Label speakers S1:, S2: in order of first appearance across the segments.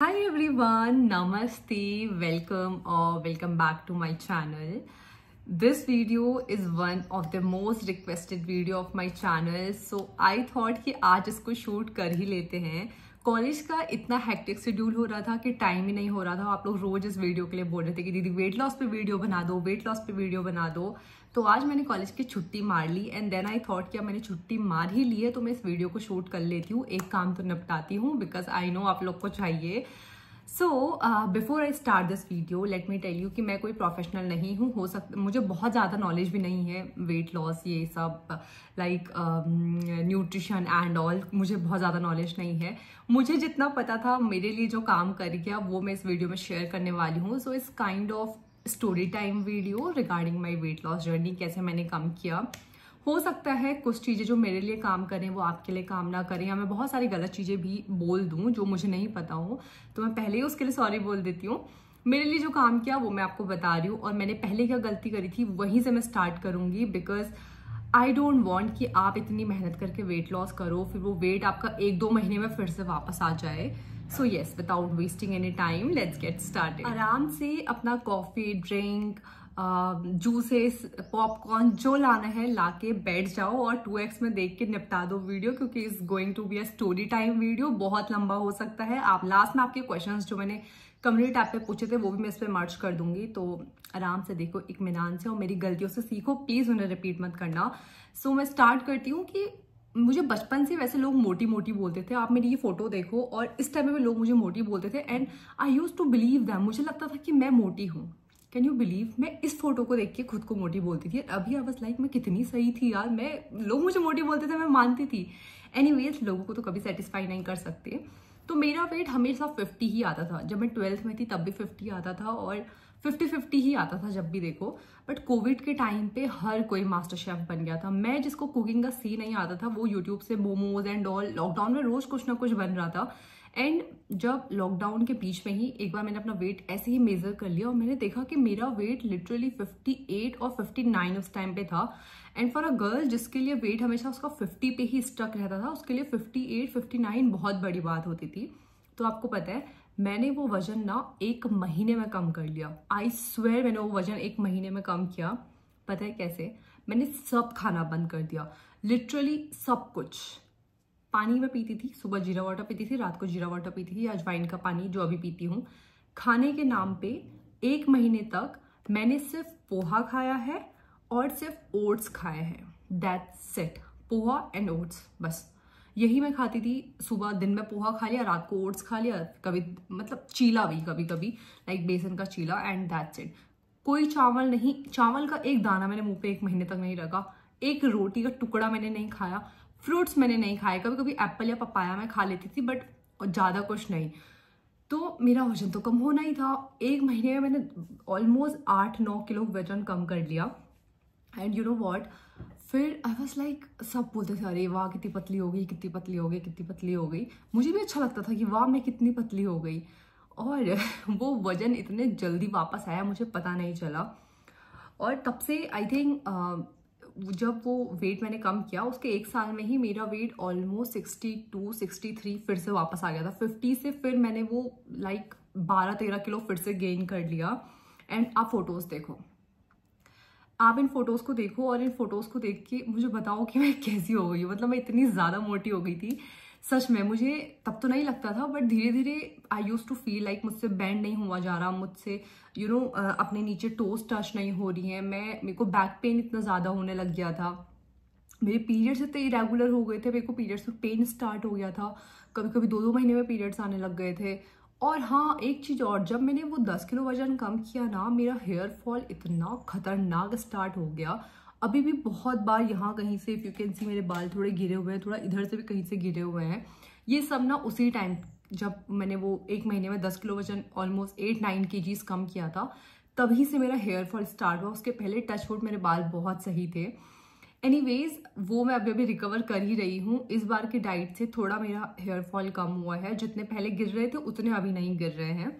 S1: Hi everyone, Namaste, welcome or welcome back to my channel. This video is one of the most requested video of my channel, so I thought कि आज इसको shoot कर ही लेते हैं। College का इतना hectic schedule हो रहा था कि टाइम ही नहीं हो रहा था। आप लोग रोज इस वीडियो के लिए बोल रहे थे कि दीदी वेट लॉस पे वीडियो बना दो, वेट लॉस पे वीडियो बना दो। तो आज मैंने कॉलेज की छुट्टी मार ली एंड देन आई थॉट कि अब मैंने छुट्टी मार ही ली है तो मैं इस वीडियो को शूट कर लेती हूँ, एक काम तो निपटाती हूँ बिकॉज आई नो आप लोग को चाहिए। So before I start this video let me tell you कि मैं कोई प्रोफेशनल नहीं हूँ। हो सकता मुझे बहुत ज़्यादा नॉलेज भी नहीं है वेट लॉस ये सब लाइक न्यूट्रिशन एंड ऑल, मुझे बहुत ज़्यादा नॉलेज नहीं है। मुझे जितना पता था मेरे लिए जो काम कर गया वो मैं इस वीडियो में शेयर करने वाली हूँ। So it's kind of story time video regarding my weight loss journey, कैसे मैंने कम किया। हो सकता है कुछ चीज़ें जो मेरे लिए काम करें वो आपके लिए काम ना करें, या मैं बहुत सारी गलत चीज़ें भी बोल दूं जो मुझे नहीं पता हो, तो मैं पहले ही उसके लिए सॉरी बोल देती हूँ। मेरे लिए जो काम किया वो मैं आपको बता रही हूँ और मैंने पहले क्या गलती करी थी वहीं से मैं स्टार्ट करूँगी बिकॉज आई डोंट वॉन्ट कि आप इतनी मेहनत करके वेट लॉस करो फिर वो वेट आपका 1-2 महीने में फिर से वापस आ जाए। So yes, without wasting any time let's get started. आराम से अपना कॉफी, ड्रिंक, जूसेस, पॉपकॉर्न जो लाना है लाके बैठ जाओ और 2x में देख के निपटा दो वीडियो, क्योंकि is going to be a story time video. बहुत लंबा हो सकता है। आप लास्ट में आपके क्वेश्चंस जो मैंने कम्युनिटी टैब पे पूछे थे वो भी मैं इस पे मर्ज कर दूंगी, तो आराम से देखो इत्मीनान से और मेरी गलतियों से सीखो, प्लीज उन्हें रिपीट मत करना। सो मैं स्टार्ट करती हूँ कि मुझे बचपन से वैसे लोग मोटी मोटी बोलते थे। आप मेरी ये फोटो देखो और इस टाइम में लोग मुझे मोटी बोलते थे and I use to believe them. मुझे लगता था कि मैं मोटी हूँ। कैन यू बिलीव, मैं इस फोटो को देख के खुद को मोटी बोलती थी। अभी आई वाज लाइक मैं कितनी सही थी यार, मैं लोग मुझे मोटी बोलते थे मैं मानती थी। एनीवेज, लोगों को तो कभी सेटिस्फाई नहीं कर सकते। तो मेरा वेट हमेशा 50 ही आता था। जब मैं 12th में थी तब भी 50 आता था और 50-50 ही आता था जब भी देखो। बट कोविड के टाइम पे हर कोई मास्टर शेफ बन गया था। मैं जिसको कुकिंग का सी नहीं आता था वो यूट्यूब से मोमोज एंड ऑल, लॉकडाउन में रोज कुछ ना कुछ बन रहा था। एंड जब लॉकडाउन के बीच में ही एक बार मैंने अपना वेट ऐसे ही मेजर कर लिया और मैंने देखा कि मेरा वेट लिटरली 58 और 59 उस टाइम पे था। एंड फॉर अ गर्ल जिसके लिए वेट हमेशा उसका 50 पे ही स्टक रहता था, उसके लिए 58-59 बहुत बड़ी बात होती थी। तो आपको पता है मैंने वो वजन ना 1 महीने में कम कर लिया। आई स्वेयर मैंने वो वजन 1 महीने में कम किया। पता है कैसे? मैंने सब खाना बंद कर दिया, लिटरली सब कुछ। पानी में पीती थी, सुबह जीरा वाटर पीती थी, रात को जीरा वाटर पीती थी, अजवाइन का पानी जो अभी पीती हूँ। खाने के नाम पे 1 महीने तक मैंने सिर्फ पोहा खाया है और सिर्फ ओट्स खाए हैं। That's it, poha and oats, बस यही मैं खाती थी। सुबह दिन में पोहा खा लिया, रात को ओट्स खा लिया, कभी मतलब चीला भी कभी कभी, लाइक बेसन का चीला, एंड दैट्स इट। कोई चावल नहीं, चावल का एक दाना मैंने मुंह पे 1 महीने तक नहीं रखा। एक रोटी का टुकड़ा मैंने नहीं खाया, फ्रूट्स मैंने नहीं खाए। कभी कभी एप्पल या पपाया मैं खा लेती थी बट ज्यादा कुछ नहीं। तो मेरा वजन तो कम होना ही था। 1 महीने में मैंने ऑलमोस्ट 8-9 किलो वजन कम कर लिया। एंड यू नो वॉट, फिर आई वॉज लाइक, सब बोलते थे अरे वाह कितनी पतली हो गई, कितनी पतली हो गई, कितनी पतली हो गई। मुझे भी अच्छा लगता था कि वाह मैं कितनी पतली हो गई। और वो वजन इतने जल्दी वापस आया मुझे पता नहीं चला। और तब से आई थिंक जब वो वेट मैंने कम किया उसके 1 साल में ही मेरा वेट ऑलमोस्ट 62-63 फिर से वापस आ गया था। 50 से फिर मैंने वो लाइक 12-13 किलो फिर से गेन कर लिया। एंड आप फोटोज देखो, आप इन फोटोज को देखो और इन फोटोज को देख के मुझे बताओ कि मैं कैसी हो गई हूँ। मतलब मैं इतनी ज्यादा मोटी हो गई थी सच में। मुझे तब तो नहीं लगता था बट धीरे धीरे आई यूज टू फील लाइक मुझसे बैंड नहीं हुआ जा रहा, मुझसे यू नो अपने नीचे टोस टच नहीं हो रही है। मेरे को बैक पेन इतना ज्यादा होने लग गया था। मेरे पीरियड्स इतने इरेगुलर हो गए थे, मेरे को पीरियड्स में पेन स्टार्ट हो गया था। कभी कभी 2-2 महीने में पीरियड्स आने लग गए थे। और हाँ, एक चीज और, जब मैंने वो 10 किलो वजन कम किया ना, मेरा हेयर फॉल इतना खतरनाक स्टार्ट हो गया। अभी भी बहुत बार यहाँ कहीं से, इफ यू कैन सी, मेरे बाल थोड़े गिरे हुए हैं, थोड़ा इधर से भी कहीं से गिरे हुए हैं। ये सब ना उसी टाइम जब मैंने वो 1 महीने में 10 किलो वजन ऑलमोस्ट 8-9 kgs कम किया था, तभी से मेरा हेयर फॉल स्टार्ट हुआ। उसके पहले टचवुड मेरे बाल बहुत सही थे। एनीवेज, वो मैं अभी रिकवर कर ही रही हूँ। इस बार की डाइट से थोड़ा मेरा हेयर फॉल कम हुआ है, जितने पहले गिर रहे थे उतने अभी नहीं गिर रहे हैं।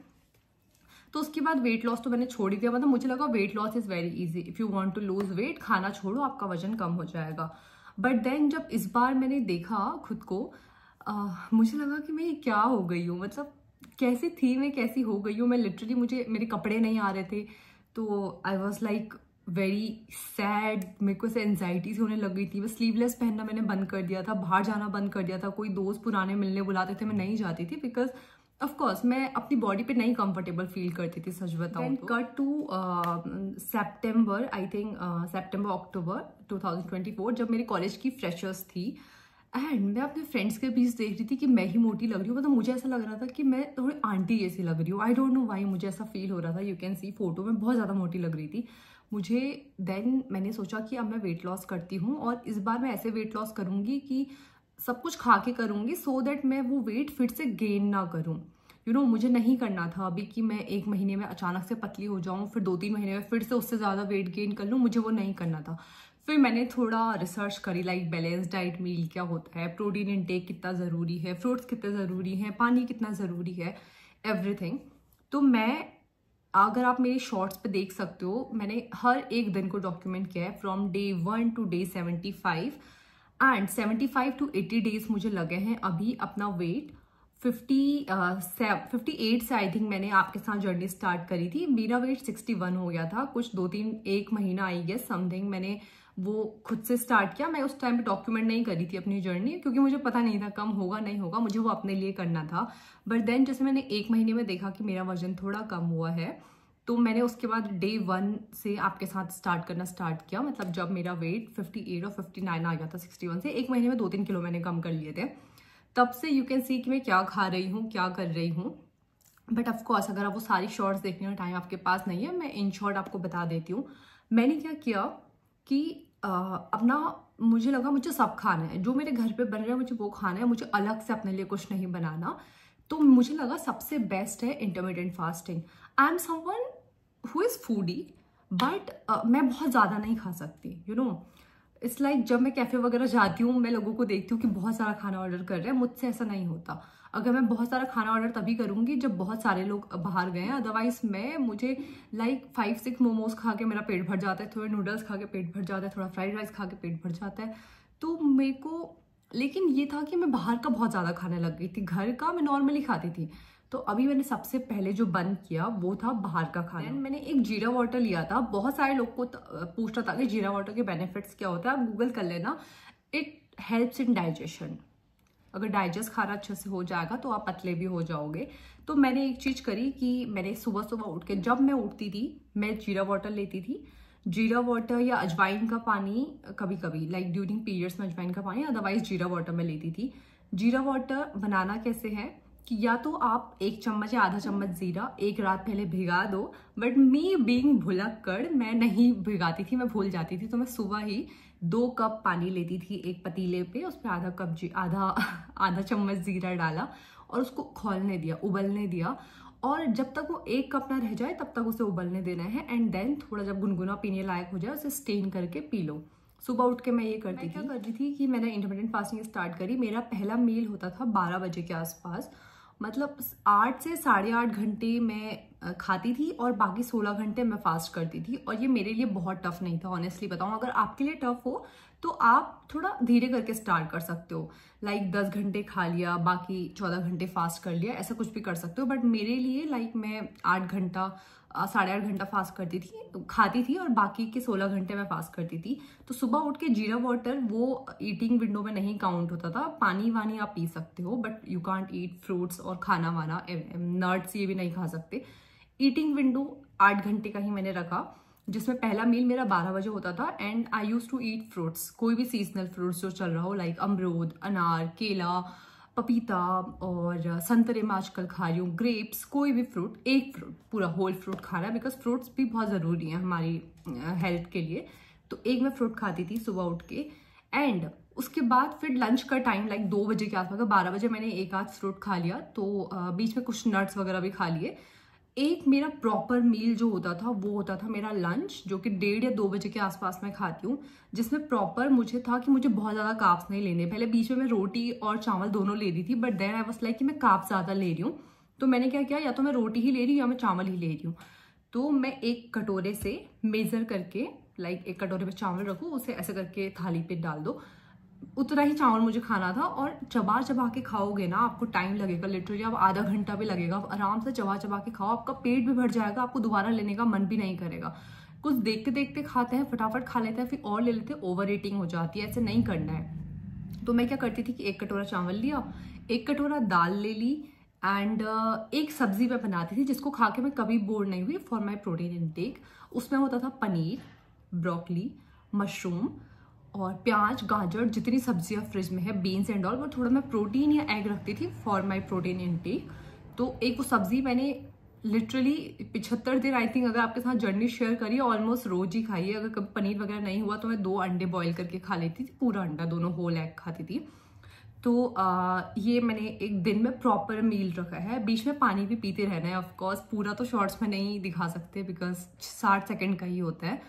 S1: तो उसके बाद वेट लॉस तो मैंने छोड़ ही दिया। मतलब मुझे लगा weight loss is very easy, if you want to lose weight, खाना छोड़ो आपका वजन कम हो जाएगा। बट देन जब इस बार मैंने देखा खुद को, मुझे लगा कि मैं क्या हो गई हूँ। मतलब कैसी थी मैं, कैसी हो गई हूँ मैं, लिटरली मुझे मेरे कपड़े नहीं आ रहे थे, तो I was like very sad. मेरे को से एनजाइटी से होने लग गई थी। मैं स्लीवलेस पहनना मैंने बंद कर दिया था, बाहर जाना बंद कर दिया था। कोई दोस्त पुराने मिलने बुलाते थे, मैं नहीं जाती थी, बिकॉज ऑफ कोर्स मैं अपनी बॉडी पे नहीं कंफर्टेबल फील करती थी, सच बताऊं तो। Cut to September, I think September October 2024, जब मेरे कॉलेज की फ्रेशर्स थी, एंड मैं अपने फ्रेंड्स के बीच देख रही थी कि मैं ही मोटी लग रही हूँ। मतलब मुझे ऐसा लग रहा था कि मैं थोड़ी आंटी जैसी लग रही हूँ। आई डोंट नो वाई मुझे ऐसा फील हो रहा था। यू कैन सी फोटो में बहुत ज़्यादा मोटी लग रही थी मुझे। देन मैंने सोचा कि अब मैं वेट लॉस करती हूँ, और इस बार मैं ऐसे वेट लॉस करूँगी कि सब कुछ खा के करूँगी, सो दैट मैं वो वेट फिर से गेन ना करूँ। मुझे नहीं करना था अभी कि मैं 1 महीने में अचानक से पतली हो जाऊँ, फिर 2-3 महीने में फिर से उससे ज़्यादा वेट गेन कर लूँ। मुझे वो नहीं करना था। फिर मैंने थोड़ा रिसर्च करी, लाइक बैलेंस डाइट मील क्या होता है, प्रोटीन इनटेक कितना ज़रूरी है, फ्रूट्स कितने ज़रूरी हैं, पानी कितना ज़रूरी है, एवरीथिंग। तो मैं, अगर आप मेरे शॉर्ट्स पे देख सकते हो, मैंने हर एक दिन को डॉक्यूमेंट किया है, from day 1 to day 75, and 75 to 80 days मुझे लगे हैं अभी अपना वेट 58 से आई थिंक मैंने आपके साथ जर्नी स्टार्ट करी थी। मेरा वेट 61 हो गया था कुछ 1 महीना आई गेस समथिंग मैंने वो खुद से स्टार्ट किया। मैं उस टाइम पे डॉक्यूमेंट नहीं करी थी अपनी जर्नी, क्योंकि मुझे पता नहीं था कम होगा नहीं होगा, मुझे वो अपने लिए करना था। बट देन जैसे मैंने 1 महीने में देखा कि मेरा वजन थोड़ा कम हुआ है, तो मैंने उसके बाद डे 1 से आपके साथ स्टार्ट करना स्टार्ट किया। मतलब जब मेरा वेट 58 और 59 आ गया था 61 से, 1 महीने में 2-3 किलो मैंने कम कर लिए थे। तब से यू कैन सी कि मैं क्या खा रही हूँ, क्या कर रही हूँ। बट ऑफकोर्स अगर आप वो सारी शॉर्ट्स देखने का टाइम आपके पास नहीं है, मैं इन शॉर्ट आपको बता देती हूँ। मैंने क्या किया कि अपना, मुझे लगा मुझे सब खाना है, जो मेरे घर पे बन रहा है मुझे वो खाना है, मुझे अलग से अपने लिए कुछ नहीं बनाना। तो मुझे लगा सबसे बेस्ट है intermittent fasting. I am someone who is foodie, but मैं बहुत ज़्यादा नहीं खा सकती, इट्स लाइक जब मैं कैफ़े वगैरह जाती हूँ, मैं लोगों को देखती हूँ कि बहुत सारा खाना ऑर्डर कर रहे हैं, मुझसे ऐसा नहीं होता। अगर मैं बहुत सारा खाना ऑर्डर तभी करूँगी जब बहुत सारे लोग बाहर गए हैं, अदरवाइज मुझे लाइक 5-6 मोमोज खा के मेरा पेट भर जाता है, थोड़े नूडल्स खा के पेट भर जाता है, थोड़ा फ्राइड राइस खा के पेट भर जाता है। तो मेरे को, लेकिन ये था कि मैं बाहर का बहुत ज़्यादा खाने लग गई थी, घर का मैं नॉर्मली खाती थी। तो अभी मैंने सबसे पहले जो बंद किया वो था बाहर का खाना। मैंने एक जीरा वाटर लिया था। बहुत सारे लोग को पूछता था कि जीरा वाटर के बेनिफिट्स क्या होता है, आप गूगल कर लेना। It helps in digestion. अगर डाइजेस्ट खाना अच्छे से हो जाएगा तो आप पतले भी हो जाओगे। तो मैंने एक चीज़ करी कि मैंने सुबह सुबह उठ के, जब मैं उठती थी मैं जीरा वाटर लेती थी। जीरा वाटर या अजवाइन का पानी, कभी कभी लाइक ड्यूरिंग पीरियड्स में अजवाइन का पानी, अदरवाइज जीरा वाटर में लेती थी। जीरा वाटर बनाना कैसे है कि या तो आप 1 चम्मच या आधा चम्मच जीरा एक रात पहले भिगा दो, बट मी बीइंग भुलक्कड़ मैं नहीं भिगाती थी, मैं भूल जाती थी। तो मैं सुबह ही 2 कप पानी लेती थी एक पतीले पे, उस पर आधा चम्मच जीरा डाला और उसको खौलने दिया, उबलने दिया। और जब तक वो 1 कप ना रह जाए तब तक उसे उबलने देना है। एंड देन थोड़ा जब गुनगुना पीने लायक हो जाए उसे स्टेन करके पी लो। सुबह उठ के मैं ये करती थी। क्या कर रही थी कि मैंने इंटरमिटेंट फास्टिंग स्टार्ट करी। मेरा पहला मील होता था 12 बजे के आसपास। मतलब 8 से 8.5 घंटे मैं खाती थी और बाकी 16 घंटे मैं फास्ट करती थी। और ये मेरे लिए बहुत टफ नहीं था, ऑनेस्टली बताऊं। अगर आपके लिए टफ हो तो आप थोड़ा धीरे करके स्टार्ट कर सकते हो, लाइक 10 घंटे खा लिया, बाकी 14 घंटे फास्ट कर लिया, ऐसा कुछ भी कर सकते हो। बट मेरे लिए लाइक मैं 8 घंटा 8.5 घंटा फास्ट करती थी, खाती थी, और बाकी के 16 घंटे मैं फास्ट करती थी। तो सुबह उठ के जीरा वाटर वो ईटिंग विंडो में नहीं काउंट होता था। पानी वानी आप पी सकते हो, but you can't eat fruits और खाना वाना, नट्स ये भी नहीं खा सकते। ईटिंग विंडो 8 घंटे का ही मैंने रखा, जिसमें पहला मील मेरा 12 बजे होता था। And I use to eat fruits, कोई भी सीजनल फ्रूट्स जो चल रहा हो, लाइक अमरूद, अनार, केला, पपीता, और संतरे में आजकल खा रही हूँ, ग्रेप्स, कोई भी फ्रूट, एक फ्रूट पूरा होल फ्रूट खाना है, बिकॉज फ्रूट्स भी बहुत ज़रूरी हैं हमारी हेल्थ के लिए। तो एक मैं फ्रूट खाती थी सुबह उठ के। एंड उसके बाद फिर लंच का टाइम लाइक 2 बजे के आसपास, 12 बजे मैंने एक आध फ्रूट खा लिया, तो बीच में कुछ नट्स वगैरह भी खा लिए। एक मेरा प्रॉपर मील जो होता था वो होता था मेरा लंच, जो कि 1:30 या 2 बजे के आसपास मैं खाती हूँ, जिसमें प्रॉपर मुझे था कि मुझे बहुत ज़्यादा कार्ब्स नहीं लेने। पहले बीच में मैं रोटी और चावल दोनों ले रही थी, but then I was like कि मैं कार्ब्स ज़्यादा ले रही हूँ। तो मैंने क्या किया, या तो मैं रोटी ही ले रही हूँ या मैं चावल ही ले रही हूँ। तो मैं एक कटोरे से मेज़र करके, लाइक एक कटोरे पे चावल रखो, उसे ऐसे करके थाली पे डाल दो, उतना ही चावल मुझे खाना था। और चबा चबा के खाओगे ना, आपको टाइम लगेगा, लिटरली आप आधा घंटा भी लगेगा। आप आराम से चबा चबा के खाओ, आपका पेट भी भर जाएगा, आपको दोबारा लेने का मन भी नहीं करेगा। कुछ देखते देखते खाते हैं, फटाफट खा लेते हैं, फिर और ले लेते हैं, ओवर ईटिंग हो जाती है, ऐसे नहीं करना है। तो मैं क्या करती थी कि 1 कटोरा चावल लिया, 1 कटोरा दाल ले ली, एंड एक सब्जी मैं बनाती थी जिसको खा के मैं कभी बोर नहीं हुई फॉर माई प्रोटीन इनटेक। उसमें होता था पनीर, ब्रोकली, मशरूम और प्याज, गाजर, जितनी सब्जियां फ्रिज में है, बीन्स एंड ऑल। वो थोड़ा मैं प्रोटीन या एग रखती थी फॉर माई प्रोटीन इनटेक। तो एक वो सब्जी मैंने लिटरली 75 दिन आई थिंक अगर आपके साथ जर्नी शेयर करी, ऑलमोस्ट रोज ही खाई है। अगर कभी पनीर वगैरह नहीं हुआ तो मैं 2 अंडे बॉईल करके खा लेती थी, पूरा अंडा, दोनों होल एग खाती थी। तो ये मैंने एक दिन में प्रॉपर मील रखा है। बीच में पानी भी पीते रहना है ऑफकोर्स, पूरा तो शॉर्ट्स में नहीं दिखा सकते बिकॉज 60 सेकेंड का ही होता है।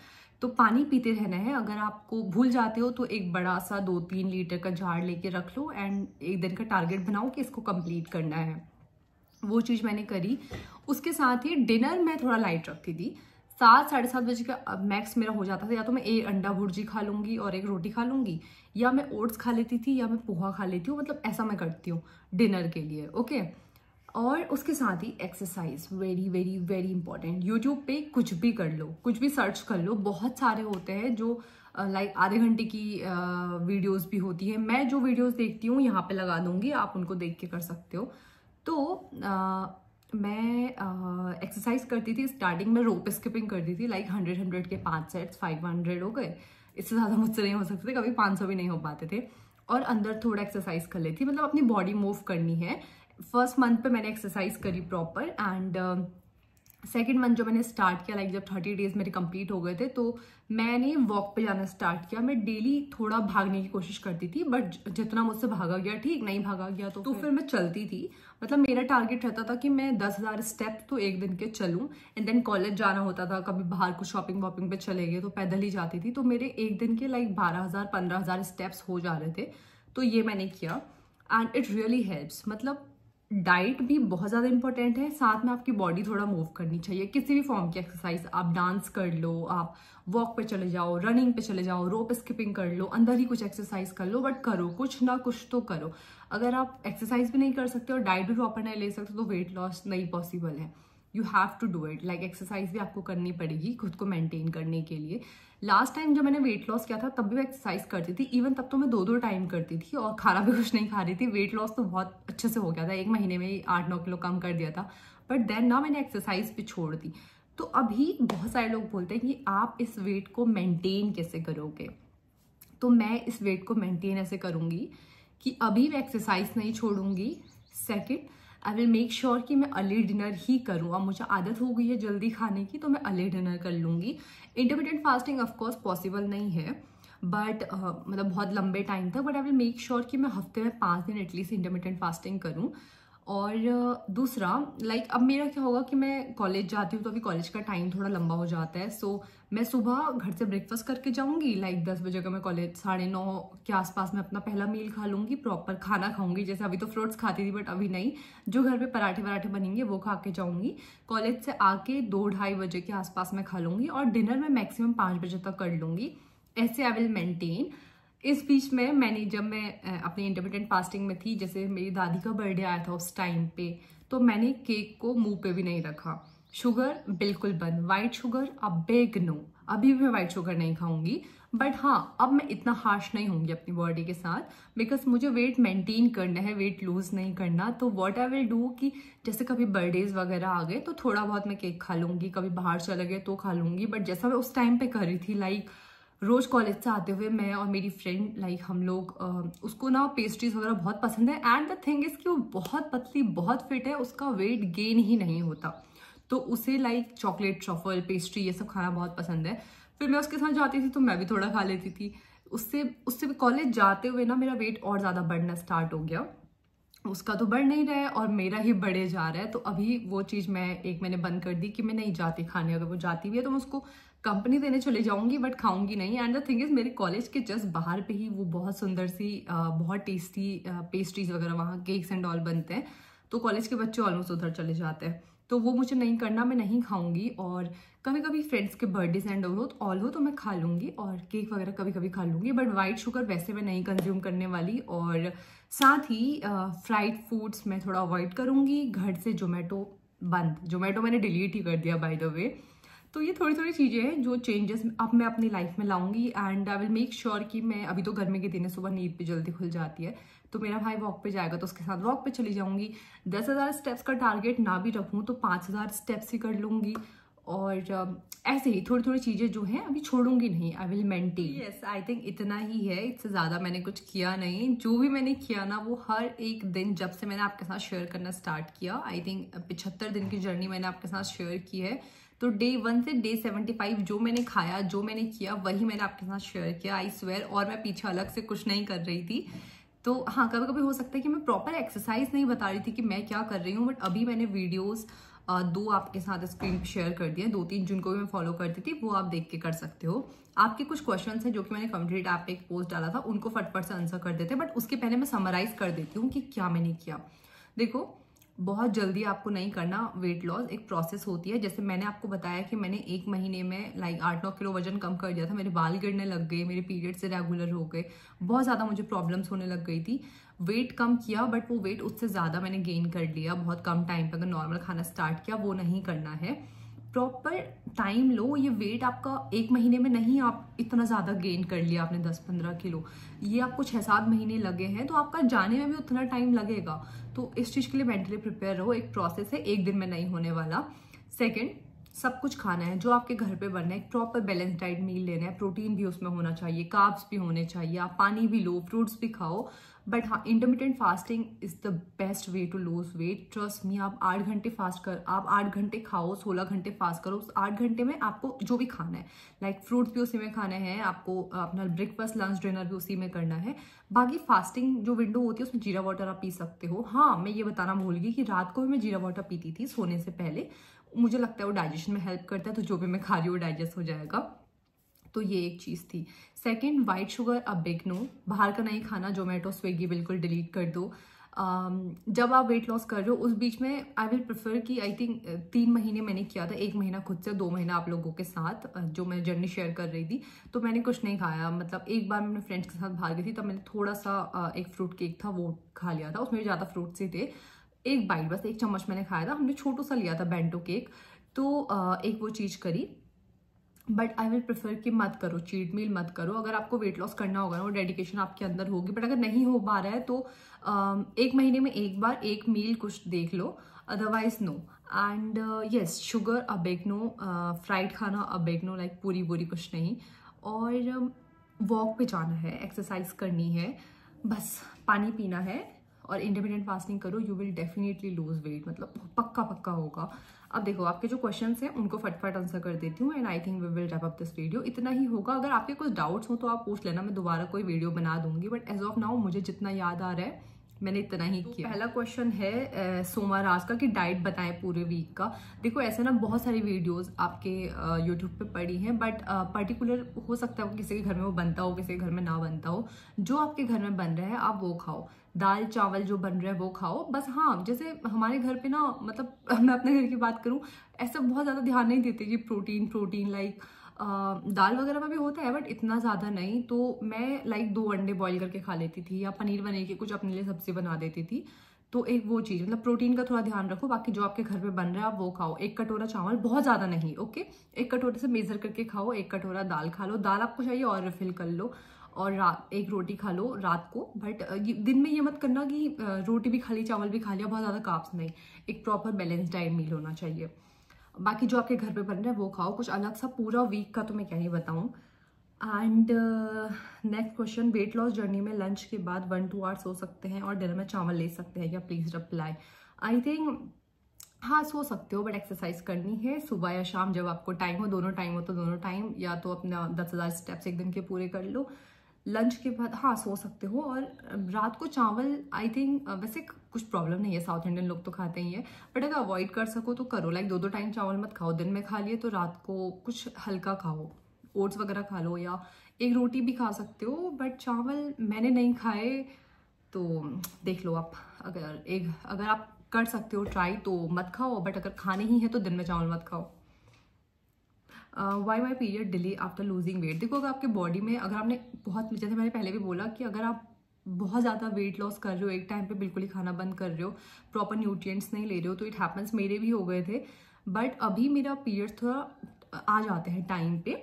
S1: तो पानी पीते रहना है। अगर आपको भूल जाते हो तो एक बड़ा सा 2-3 लीटर का जार लेके रख लो एंड एक दिन का टारगेट बनाओ कि इसको कंप्लीट करना है। वो चीज़ मैंने करी। उसके साथ ही डिनर मैं थोड़ा लाइट रखती थी। 7-7:30 बजे का मैक्स मेरा हो जाता था। या तो मैं एक अंडा भुर्जी खा लूंगी और एक रोटी खा लूंगी, या मैं ओट्स खा लेती थी, या मैं पोहा खा लेती हूँ। मतलब ऐसा मैं करती हूँ डिनर के लिए, ओके। और उसके साथ ही exercise, very very very important. YouTube पे कुछ भी कर लो, कुछ भी सर्च कर लो, बहुत सारे होते हैं जो लाइक आधे घंटे की वीडियोस भी होती है। मैं जो वीडियोस देखती हूँ यहाँ पे लगा दूंगी, आप उनको देख के कर सकते हो। तो मैं एक्सरसाइज करती थी। स्टार्टिंग में रोप स्किपिंग करती थी, लाइक 100 के 5 सेट्स, 500 हो गए। इससे ज़्यादा मुझसे नहीं हो सकते थे, कभी 500 भी नहीं हो पाते थे। और अंदर थोड़ा एक्सरसाइज कर लेती, मतलब अपनी बॉडी मूव करनी है। फर्स्ट मंथ पे मैंने एक्सरसाइज करी प्रॉपर, एंड सेकेंड मंथ जो मैंने स्टार्ट किया, लाइक जब 30 डेज मेरे कंप्लीट हो गए थे, तो मैंने वॉक पे जाना स्टार्ट किया। मैं डेली थोड़ा भागने की कोशिश करती थी, बट जितना मुझसे भागा गया ठीक, नहीं भागा गया तो फिर मैं चलती थी। मतलब मेरा टारगेट रहता था कि मैं 10,000 स्टेप तो एक दिन के चलूं। एंड देन कॉलेज जाना होता था, कभी बाहर कुछ शॉपिंग वॉपिंग पे चले गए तो पैदल ही जाती थी। तो मेरे एक दिन के लाइक 12,000 15,000 स्टेप्स हो जा रहे थे। तो ये मैंने किया एंड इट रियली हेल्प्स। मतलब डाइट भी बहुत ज़्यादा इंपॉर्टेंट है, साथ में आपकी बॉडी थोड़ा मूव करनी चाहिए। किसी भी फॉर्म की एक्सरसाइज, आप डांस कर लो, आप वॉक पे चले जाओ, रनिंग पे चले जाओ, रोप स्किपिंग कर लो, अंदर ही कुछ एक्सरसाइज कर लो, बट करो, कुछ ना कुछ तो करो। अगर आप एक्सरसाइज भी नहीं कर सकते और डाइट भी प्रॉपर नहीं ले सकते तो वेट लॉस नहीं पॉसिबल है। You have to do it. Like exercise भी आपको करनी पड़ेगी खुद को मेंटेन करने के लिए। लास्ट टाइम जब मैंने वेट लॉस किया था तब भी मैं एक्सरसाइज करती थी, इवन तब तो मैं 2-2 टाइम करती थी और खाना भी कुछ नहीं खा रही थी। वेट लॉस तो बहुत अच्छे से हो गया था, 1 महीने में ही 8-9 किलो कम कर दिया था। बट देन ना मैंने एक्सरसाइज भी छोड़ दी। तो अभी बहुत सारे लोग बोलते हैं कि आप इस वेट को मेंटेन कैसे करोगे। तो मैं इस वेट को मेंटेन ऐसे करूंगी कि अभी मैं एक्सरसाइज नहीं छोड़ूंगी। Second, I will make sure कि मैं अर्ली डिनर ही करूँ। अब मुझे आदत हो गई है जल्दी खाने की, तो मैं अर्ली डिनर कर लूँगी। इंटरमिटेंट फास्टिंग ऑफकोर्स पॉसिबल नहीं है, बट मतलब बहुत लंबे टाइम तक, but I will make sure कि मैं हफ्ते में 5 दिन एटलीस्ट इंटरमिटेंट फास्टिंग करूँ। और दूसरा, लाइक अब मेरा क्या होगा कि मैं कॉलेज जाती हूँ तो अभी कॉलेज का टाइम थोड़ा लंबा हो जाता है। सो मैं सुबह घर से ब्रेकफास्ट करके जाऊँगी, लाइक 10 बजे का मैं कॉलेज 9:30 के आसपास में अपना पहला मील खा लूँगी, प्रॉपर खाना खाऊंगी। जैसे अभी तो फ्रूट्स खाती थी बट अभी नहीं, जो घर पे पराठे वराठे बनेंगे वो खा के जाऊँगी। कॉलेज से आके 2-2:30 बजे के आसपास में खा लूँगी और डिनर में मैक्सिमम 5 बजे तक कर लूँगी। ऐसे आई विल मेंटेन। इस बीच में मैंने, जब मैं अपनी इंटरमिटेंट फास्टिंग में थी, जैसे मेरी दादी का बर्थडे आया था उस टाइम पे, तो मैंने केक को मुंह पे भी नहीं रखा। शुगर बिल्कुल बंद, वाइट शुगर अब बिग नो। अभी भी मैं वाइट शुगर नहीं खाऊंगी, बट हाँ अब मैं इतना हार्श नहीं होंगी अपनी बॉडी के साथ, बिकॉज मुझे वेट मेंटेन करना है, वेट लूज नहीं करना। तो व्हाट आई विल डू कि जैसे कभी बर्थडेज वगैरह आ गए तो थोड़ा बहुत मैं केक खा लूंगी, कभी बाहर चले गए तो खा लूंगी। बट जैसा मैं उस टाइम पे कर रही थी, लाइक रोज कॉलेज से आते हुए मैं और मेरी फ्रेंड, लाइक हम लोग, उसको ना पेस्ट्रीज वगैरह बहुत पसंद है। एंड द थिंग इज कि वो बहुत पतली, बहुत फिट है, उसका वेट गेन ही नहीं होता। तो उसे लाइक चॉकलेट, ट्रफल, पेस्ट्री ये सब खाना बहुत पसंद है। फिर मैं उसके साथ जाती थी तो मैं भी थोड़ा खा लेती थी। उससे कॉलेज जाते हुए ना मेरा वेट और ज़्यादा बढ़ना स्टार्ट हो गया। उसका तो बढ़ नहीं रहा है और मेरा ही बढ़े जा रहा है। तो अभी वो चीज़ मैंने बंद कर दी कि मैं नहीं जाती खाने। अगर वो जाती भी है तो मैं उसको कंपनी देने चले जाऊंगी, बट खाऊंगी नहीं। एंड द थिंग इज, मेरे कॉलेज के जस्ट बाहर पे ही वो बहुत सुंदर सी बहुत टेस्टी पेस्ट्रीज वगैरह, वहाँ केक्स एंड ऑल बनते हैं। तो कॉलेज के बच्चे ऑलमोस्ट उधर चले जाते हैं, तो वो मुझे नहीं करना, मैं नहीं खाऊंगी। और कभी कभी फ्रेंड्स के बर्थडे एंड ऑल हो तो मैं खा लूंगी, और केक वगैरह कभी कभी खा लूंगी, बट वाइट शुगर वैसे मैं नहीं कंज्यूम करने वाली। और साथ ही फ्राइड फूड्स मैं थोड़ा अवॉइड करूंगी। घर से जोमेटो बंद, जोमेटो मैंने डिलीट ही कर दिया बाय द वे। तो ये थोड़ी थोड़ी चीज़ें हैं जो चेंजेस अब मैं अपनी लाइफ में लाऊंगी, and I will make sure कि मैं, अभी तो गर्मी के दिन है, सुबह नींद भी जल्दी खुल जाती है, तो मेरा भाई वॉक पे जाएगा तो उसके साथ वॉक पे चली जाऊंगी। 10,000 स्टेप्स का टारगेट ना भी रखूँ तो 5,000 स्टेप्स ही कर लूंगी। और ऐसे ही थोड़ी थोड़ी चीज़ें जो हैं अभी छोड़ूंगी नहीं, I will maintain. Yes, I think इतना ही है, इससे ज़्यादा मैंने कुछ किया नहीं। जो भी मैंने किया ना वो हर एक दिन, जब से मैंने आपके साथ शेयर करना स्टार्ट किया, आई थिंक 75 दिन की जर्नी मैंने आपके साथ शेयर की है, तो डे 1 से डे 75 जो मैंने खाया, जो मैंने किया, वही मैंने आपके साथ शेयर किया, आई स्वेयर। और मैं पीछे अलग से कुछ नहीं कर रही थी। तो हाँ, कभी कभी हो सकता है कि मैं प्रॉपर एक्सरसाइज नहीं बता रही थी कि मैं क्या कर रही हूँ, बट अभी मैंने वीडियोस 2 आपके साथ स्क्रीन पे शेयर कर दिए, 2-3 जिनको भी मैं फॉलो करती थी वो आप देख के कर सकते हो। आपके कुछ क्वेश्चंस हैं जो कि मैंने कंप्लीट ऐप पे एक पोस्ट डाला था, उनको फटफट से आंसर कर देते, बट उसके पहले मैं समराइज कर देती हूँ कि क्या मैंने किया। देखो, बहुत जल्दी आपको नहीं करना वेट लॉस, एक प्रोसेस होती है। जैसे मैंने आपको बताया कि मैंने 1 महीने में लाइक 8-9 किलो वजन कम कर दिया था, मेरे बाल गिरने लग गए, मेरे पीरियड से रेगुलर हो गए, बहुत ज़्यादा मुझे प्रॉब्लम्स होने लग गई थी। वेट कम किया, बट वो वेट उससे ज़्यादा मैंने गेन कर लिया बहुत कम टाइम पे। अगर नॉर्मल खाना स्टार्ट किया, वो नहीं करना है, प्रॉपर टाइम लो। ये वेट आपका 1 महीने में नहीं, आप इतना ज़्यादा गेन कर लिया आपने 10-15 किलो, ये आपको 6-7 महीने लगे हैं, तो आपका जाने में भी उतना टाइम लगेगा। तो इस चीज़ के लिए मेंटली प्रिपेयर रहो, एक प्रोसेस है, एक दिन में नहीं होने वाला। सेकेंड, सब कुछ खाना है जो आपके घर पे बनना है, एक प्रॉपर बैलेंस डाइट मील लेना है, प्रोटीन भी उसमें होना चाहिए, कार्ब्स भी होने चाहिए, आप पानी भी लो, फ्रूट्स भी खाओ। बट हाँ, intermittent fasting is the best way to lose weight, trust me. आप 8 घंटे फास्ट कर, आप 8 घंटे खाओ, 16 घंटे फास्ट करो, उस 8 घंटे में आपको जो भी खाना है, लाइक फ्रूट्स भी उसी में खाने हैं, आपको अपना ब्रेकफास्ट लंच डिनर भी उसी में करना है। बाकी फास्टिंग जो विंडो होती है उसमें जीरा वाटर आप पी सकते हो। हाँ, मैं ये बताना भूल गई कि रात को भी मैं जीरा वाटर पीती थी सोने से पहले, मुझे लगता है वो डाइजेशन में हेल्प करता है, तो जो भी मैं खा रही हूँ वो डाइजेस्ट हो जाएगा। तो ये एक चीज़ थी। सेकंड, वाइट शुगर अब बिग नो, बाहर का नहीं खाना, जोमेटो स्विगी बिल्कुल डिलीट कर दो। जब आप वेट लॉस कर रहे हो उस बीच में आई विल प्रेफर कि, आई थिंक 3 महीने मैंने किया था, 1 महीना खुद से, 2 महीना आप लोगों के साथ, जो मैं जर्नी शेयर कर रही थी, तो मैंने कुछ नहीं खाया। मतलब एक बार मैं अपने फ्रेंड्स के साथ बाहर गई थी, तब मैंने थोड़ा सा एक फ्रूट केक था वो खा लिया था, उसमें भी ज़्यादा फ्रूट्स ही थे, एक बाइट बस, 1 चम्मच मैंने खाया था, हमने छोटू सा लिया था बेंटो केक, तो एक वो चीज़ करी। बट आई विल प्रेफर कि मत करो, चीट मील मत करो। अगर आपको वेट लॉस करना होगा ना, वो डेडिकेशन आपके अंदर होगी, बट अगर नहीं हो पा रहा है तो 1 महीने में एक बार एक मील कुछ देख लो, otherwise no. And yes, sugar a big no, fried खाना अ बिग नो, लाइक पूरी पूरी कुछ नहीं। और वॉक पे जाना है, एक्सरसाइज करनी है, बस पानी पीना है, और इंटरमिटेंट फास्टिंग करो, you will definitely lose weight, मतलब पक्का पक्का होगा। अब देखो, आपके जो क्वेश्चंस हैं उनको फटफट आंसर कर देती हूँ, and I think we will wrap up this video, इतना ही होगा। अगर आपके कुछ डाउट्स हो तो आप पूछ लेना, मैं दोबारा कोई वीडियो बना दूंगी, बट एज ऑफ नाउ मुझे जितना याद आ रहा है मैंने इतना ही किया। पहला क्वेश्चन है सोमा राज का कि डाइट बताएं पूरे वीक का। देखो, ऐसे ना बहुत सारी वीडियोस आपके यूट्यूब पे पड़ी हैं, बट पर्टिकुलर हो सकता है किसी के घर में वो बनता हो, किसी के घर में ना बनता हो। जो आपके घर में बन रहा है आप वो खाओ, दाल चावल जो बन रहा है वो खाओ बस। हाँ, जैसे हमारे घर पे ना, मतलब मैं अपने घर की बात करूँ, ऐसा बहुत ज़्यादा ध्यान नहीं देते कि प्रोटीन लाइक दाल वगैरह में भी होता है, बट इतना ज़्यादा नहीं। तो मैं लाइक 2 अंडे बॉईल करके खा लेती थी, या पनीर बना के कुछ अपने लिए सब्जी बना देती थी। तो एक वो चीज़, मतलब प्रोटीन का थोड़ा ध्यान रखो, बाकी जो आपके घर पे बन रहा है आप वो खाओ। 1 कटोरा चावल, बहुत ज़्यादा नहीं, ओके, 1 कटोरे से मेजर करके खाओ। 1 कटोरा दाल खा लो, दाल आपको चाहिए और रिफिल कर लो, और रात 1 रोटी खा लो रात को। बट दिन में ये मत करना कि रोटी भी खा ली चावल भी खा लिया, बहुत ज़्यादा कार्ब्स नहीं, एक प्रॉपर बैलेंस डाइट मील होना चाहिए। बाकी जो आपके घर पे बन रहा है वो खाओ, कुछ अलग सा पूरा वीक का तो मैं क्या ही बताऊँ। And next question, weight loss journey में लंच के बाद 1-2 आवर्स सो सकते हैं और डिनर में चावल ले सकते हैं क्या, प्लीज रिप्लाई। आई थिंक हाँ, सो सकते हो, बट एक्सरसाइज करनी है सुबह या शाम, जब आपको टाइम हो, दोनों टाइम हो तो दोनों टाइम, या तो अपना 10,000 स्टेप्स एक दिन के पूरे कर लो। लंच के बाद हाँ सो सकते हो, और रात को चावल आई थिंक वैसे कुछ प्रॉब्लम नहीं है, साउथ इंडियन लोग तो खाते ही है, बट अगर अवॉइड कर सको तो करो, लाइक 2-2 टाइम चावल मत खाओ, दिन में खा लिए तो रात को कुछ हल्का खाओ, ओट्स वगैरह खा लो, या 1 रोटी भी खा सकते हो, बट चावल मैंने नहीं खाए। तो देख लो आप, अगर आप कर सकते हो ट्राई तो मत खाओ, बट अगर खाने ही है तो दिन में चावल मत खाओ। Why my period delay after losing weight. देखो, अगर आपके बॉडी में अगर आपने बहुत, जैसे मैंने पहले भी बोला कि अगर आप बहुत ज़्यादा वेट लॉस कर रहे हो, एक टाइम पे बिल्कुल ही खाना बंद कर रहे हो, प्रॉपर न्यूट्रिएंट्स नहीं ले रहे हो, तो इट हैपन्स, मेरे भी हो गए थे। बट अभी मेरा पीरियड थोड़ा आ जाते हैं टाइम पे,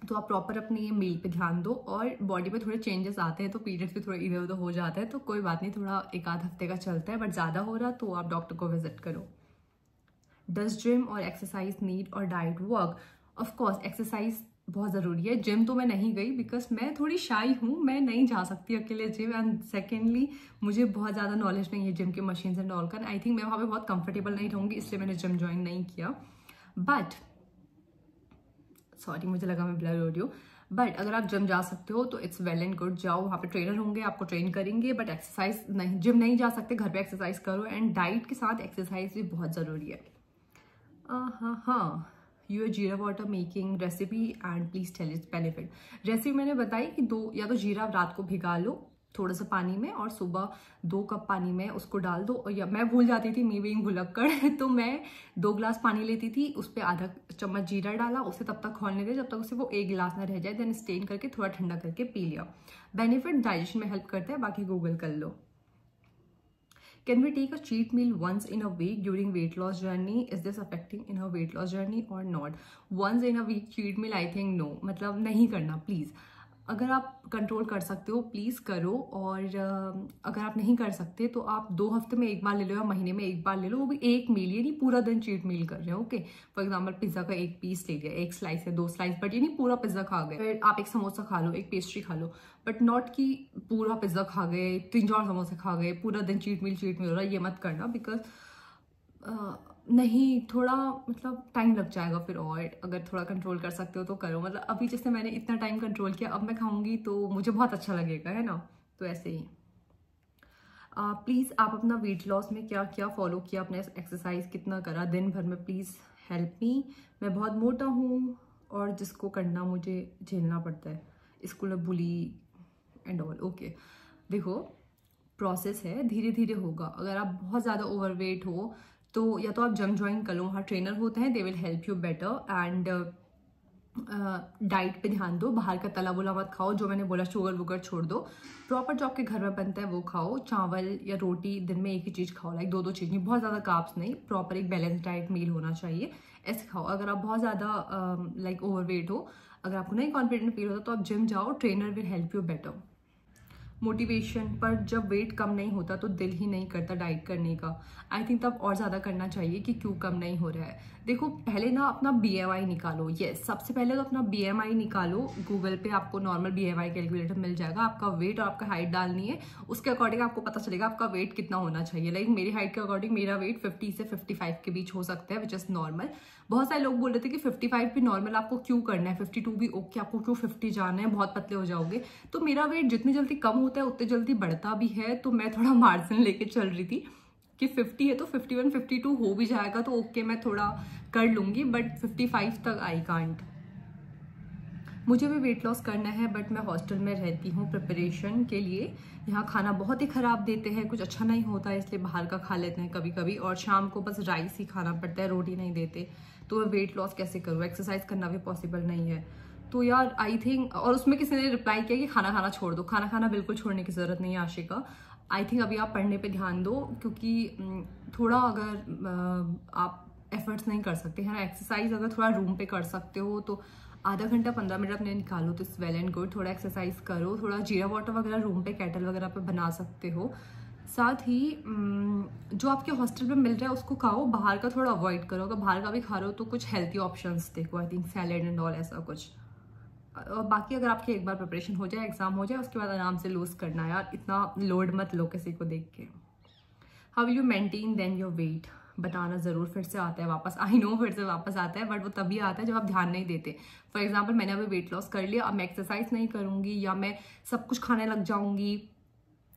S1: तो आप प्रॉपर अपनी ये मील पे ध्यान दो, और बॉडी में थोड़े चेंजेस आते हैं तो पीरियड्स भी थोड़ा इधर उधर हो जाता है, तो कोई बात नहीं, थोड़ा एक आध हफ्ते का चलता है, बट ज़्यादा हो रहा तो आप डॉक्टर को विजिट करो। डज जिम और एक्सरसाइज नीड और डाइट वर्क? ऑफकोर्स एक्सरसाइज बहुत ज़रूरी है। जिम तो मैं नहीं गई बिकॉज मैं थोड़ी शाई हूँ, मैं नहीं जा सकती अकेले जिम, एंड सेकेंडली मुझे बहुत ज़्यादा नॉलेज नहीं है जिम के मशीन्स एंड ऑल का। आई थिंक मैं वहाँ पे बहुत कंफर्टेबल नहीं रहूँगी, इसलिए मैंने जिम ज्वाइन नहीं किया। बट सॉरी, मुझे लगा मैं ब्लर हो रही हूँ। बट अगर आप जिम जा सकते हो तो इट्स वेल एंड गुड, जाओ, वहाँ पे ट्रेनर होंगे, आपको ट्रेन करेंगे। बट एक्सरसाइज नहीं, जिम नहीं जा सकते, घर पे एक्सरसाइज करो, एंड डाइट के साथ एक्सरसाइज भी बहुत ज़रूरी है। हाँ, your jeera water making recipe and please tell its benefit. Recipe मैंने बताई कि या तो जीरा रात को भिगा लो थोड़ा सा पानी में, और सुबह 2 कप पानी में उसको डाल दो। और या मैं भूल जाती थी, मैं भी भुलक्कड़ तो मैं 2 गिलास पानी लेती थी, उस पर आधा चम्मच जीरा डाला, उसे तब तक खौलने दिया जब तक उसे वो 1 गिलास ना रह जाए, देन स्टेन करके थोड़ा ठंडा करके पी लिया। बेनिफिट डाइजेशन में हेल्प करता है, बाकी गूगल कर लो। Can we take a cheat meal once in a week during weight loss journey? Is this affecting in our weight loss journey or not? Once in a week cheat meal, I think no, मतलब नहीं करना please. अगर आप control कर सकते हो please करो, और अगर आप नहीं कर सकते तो आप 2 हफ्ते में एक बार ले लो या महीने में एक बार ले लो, वो भी एक मील, ये नहीं पूरा दिन चीट मील कर रहे हो। ओके, फॉर एग्जांपल पिज्ज़ा का 1 पीस ले लिया, 1 स्लाइस या 2 स्लाइस, बट ये नहीं पूरा पिज्ज़ा खा गए। फिर आप एक समोसा खा लो, एक पेस्ट्री खा लो, बट नॉट कि पूरा पिज्ज़ा खा गए, 3-4 समोसे खा गए, पूरा दिन चीट मील हो रहा है, ये मत करना। बिकॉज नहीं, थोड़ा मतलब टाइम लग जाएगा फिर, और अगर थोड़ा कंट्रोल कर सकते हो तो करो। मतलब अभी जैसे मैंने इतना टाइम कंट्रोल किया, अब मैं खाऊंगी तो मुझे बहुत अच्छा लगेगा, है ना, तो ऐसे ही। प्लीज़ आप अपना वेट लॉस में क्या क्या फॉलो किया, अपने एक्सरसाइज कितना करा दिन भर में, प्लीज़ हेल्प मी। मैं बहुत मोटा हूँ और जिसको करना मुझे झेलना पड़ता है, स्कूल में बुली एंड ऑल। ओके, देखो प्रोसेस है, धीरे धीरे होगा। अगर आप बहुत ज़्यादा ओवरवेट हो तो या तो आप जिम ज्वाइन कर लो, वहाँ ट्रेनर होते हैं, they will help you better. And diet पे ध्यान दो, बाहर का तला बुला मत खाओ, जो मैंने बोला शुगर वुगर छोड़ दो, प्रॉपर जो आपके घर में बनता है वो खाओ। चावल या रोटी दिन में एक ही चीज़ खाओ, लाइक 2-2 चीज़ नहीं, बहुत ज़्यादा कार्ब्स नहीं, प्रॉपर एक बैलेंस डाइट मील होना चाहिए, ऐसे खाओ। अगर आप बहुत ज़्यादा लाइक ओवरवेट हो, अगर आपको नहीं कॉन्फिडेंट फील होता तो आप जिम जाओ, trainer will help you better. Motivation, पर जब वेट कम नहीं होता तो दिल ही नहीं करता डाइट करने का। आई थिंक तब और ज़्यादा करना चाहिए कि क्यों कम नहीं हो रहा है। देखो, पहले ना अपना BMI निकालो। यस, सबसे पहले तो अपना BMI निकालो। गूगल पे आपको नॉर्मल BMI कैलकुलेटर मिल जाएगा। आपका वेट और आपका हाइट डालनी है, उसके अकॉर्डिंग आपको पता चलेगा आपका वेट कितना होना चाहिए। लाइक मेरी हाइट के अकॉर्डिंग मेरा वेट 50 से 55 के बीच हो सकता है, विच इज़ नॉर्मल। बहुत सारे लोग बोल रहे थे कि 55 भी नॉर्मल, आपको क्यों करना है, 52 भी ओके, आपको क्यों 50 जाना है, बहुत पतले हो जाओगे। तो मेरा वेट जितनी जल्दी कम होता है उतनी जल्दी बढ़ता भी है, तो मैं थोड़ा मार्जिन लेके चल रही थी कि 50 है तो 51, 52 हो भी जाएगा तो ओके, मैं थोड़ा कर लूंगी, बट 55 तक आई कांट। मुझे भी वेट लॉस करना है, बट मैं हॉस्टल में रहती हूँ प्रिपरेशन के लिए। यहाँ खाना बहुत ही ख़राब देते हैं, कुछ अच्छा नहीं होता, इसलिए बाहर का खा लेते हैं कभी कभी, और शाम को बस राइस ही खाना पड़ता है, रोटी नहीं देते। तो मैं वेट लॉस कैसे करूँ, एक्सरसाइज करना भी पॉसिबल नहीं है। तो यार आई थिंक, और उसमें किसी ने रिप्लाई किया कि खाना खाना छोड़ दो। खाना खाना बिल्कुल छोड़ने की ज़रूरत नहीं है आशिका। आई थिंक अभी आप पढ़ने पे ध्यान दो, क्योंकि थोड़ा अगर आप एफर्ट्स नहीं कर सकते हैं ना, एक्सरसाइज अगर थोड़ा रूम पे कर सकते हो तो आधा घंटा 15 मिनट अपने निकालो तो इट्स वेल एंड गुड। थोड़ा एक्सरसाइज करो, थोड़ा जीरा वाटर वगैरह रूम पे कैटल वगैरह पे बना सकते हो। साथ ही जो आपके हॉस्टल में मिल रहा है उसको खाओ, बाहर का थोड़ा अवॉइड करो। अगर बाहर का भी खा रहे हो तो कुछ हेल्थी ऑप्शंस देखो, I think salad and all, ऐसा कुछ। और बाकी अगर आपकी एक बार प्रिपरेशन हो जाए, एग्जाम हो जाए, उसके बाद आराम से लूज करना है यार, इतना लोड मत लो किसी को देख के। How will you maintain then your weight, बताना ज़रूर। फिर से आता है वापस, आई नो फिर से वापस आता है, बट वो तभी आता है जब आप ध्यान नहीं देते। फॉर एग्जाम्पल, मैंने अभी वेट लॉस कर लिया, अब मैं एक्सरसाइज नहीं करूंगी या मैं सब कुछ खाने लग जाऊंगी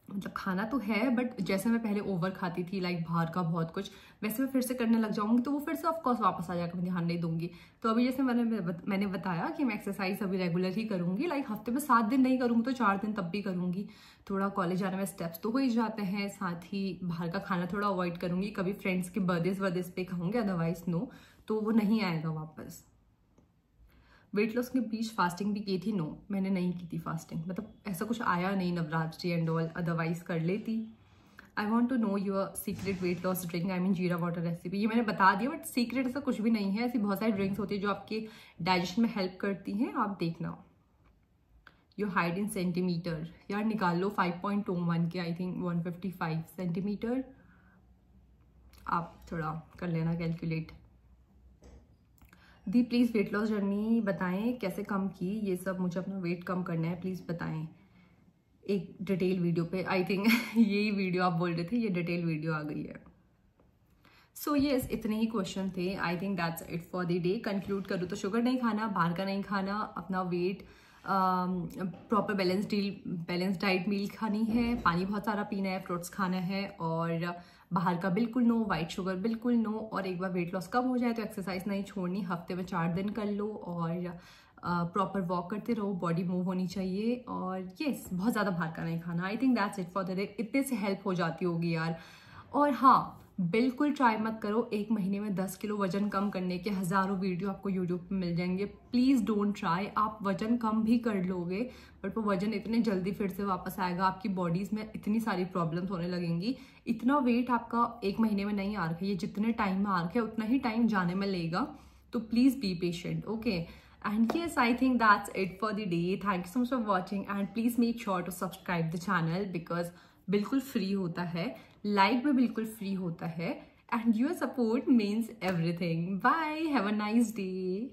S1: मतलब खाना तो है, बट जैसे मैं पहले ओवर खाती थी लाइक बाहर का बहुत कुछ, वैसे मैं फिर से करने लग जाऊंगी तो वो फिर से ऑफकोर्स वापस आ जाएगा, मैं ध्यान नहीं दूंगी। तो अभी जैसे मैंने बताया कि मैं एक्सरसाइज अभी रेगुलर ही करूंगी, लाइक हफ्ते में 7 दिन नहीं करूंगी तो 4 दिन तब भी करूंगी। थोड़ा कॉलेज आने में स्टेप्स तो हो ही जाते हैं, साथ ही बाहर का खाना थोड़ा अवॉइड करूंगी, कभी फ्रेंड्स के बर्थडेज पे खाऊंगी, अदरवाइज नो, तो वो नहीं आएगा वापस। वेट लॉस के बीच फास्टिंग भी की थी, नो मैंने नहीं की थी फास्टिंग, मतलब ऐसा कुछ आया नहीं नवरात्रि एंड ऑल, अदरवाइज कर लेती। I want to know your secret weight loss drink, I mean jeera water recipe. ये मैंने बता दिया, बट सीक्रेट ऐसा कुछ भी नहीं है, ऐसी बहुत सारी ड्रिंक्स होती है जो आपके डाइजेशन में हेल्प करती हैं, आप देखना। योर हाइट इन सेंटीमीटर, यार निकाल लो 5.21 के, आई थिंक 155 सेंटीमीटर, आप थोड़ा कर लेना calculate. The please weight loss journey बताएं, कैसे कम की ये सब, मुझे अपना वेट कम करना है, प्लीज़ बताएं एक डिटेल वीडियो पे। आई थिंक यही वीडियो आप बोल रहे थे, ये डिटेल वीडियो आ गई है। सो येस, इतने ही क्वेश्चन थे। I think that's it for the day. Conclude करूँ तो शुगर नहीं खाना, बाहर का नहीं खाना, अपना वेट प्रॉपर बैलेंस डाइट मील खानी है, पानी बहुत सारा पीना है, फ्रूट्स खाना है, और बाहर का बिल्कुल नो, वाइट शुगर बिल्कुल नो। और एक बार वेट लॉस कम हो जाए तो एक्सरसाइज नहीं छोड़नी, हफ्ते में 4 दिन कर लो, और प्रॉपर वॉक करते रहो, बॉडी मूव होनी चाहिए, और येस बहुत ज़्यादा बाहर का नहीं खाना। I think that's it for the day. इतने से हेल्प हो जाती होगी यार। और हाँ, बिल्कुल ट्राई मत करो 1 महीने में 10 किलो वजन कम करने के, हज़ारों वीडियो आपको यूट्यूब पे मिल जाएंगे। Please don't try. आप वजन कम भी कर लोगे बट वो वजन इतने जल्दी फिर से वापस आएगा, आपकी बॉडीज में इतनी सारी प्रॉब्लम्स होने लगेंगी। इतना वेट आपका 1 महीने में नहीं आ रहा है, ये जितने टाइम में आ रहा है उतना ही टाइम जाने में लेगा। तो please be patient, okay. And yes, I think that's it for the day. Thank you so much for watching, and please make sure to subscribe the channel because बिल्कुल फ्री होता है, लाइक भी बिल्कुल free होता है, and your support means everything. Bye, have a nice day.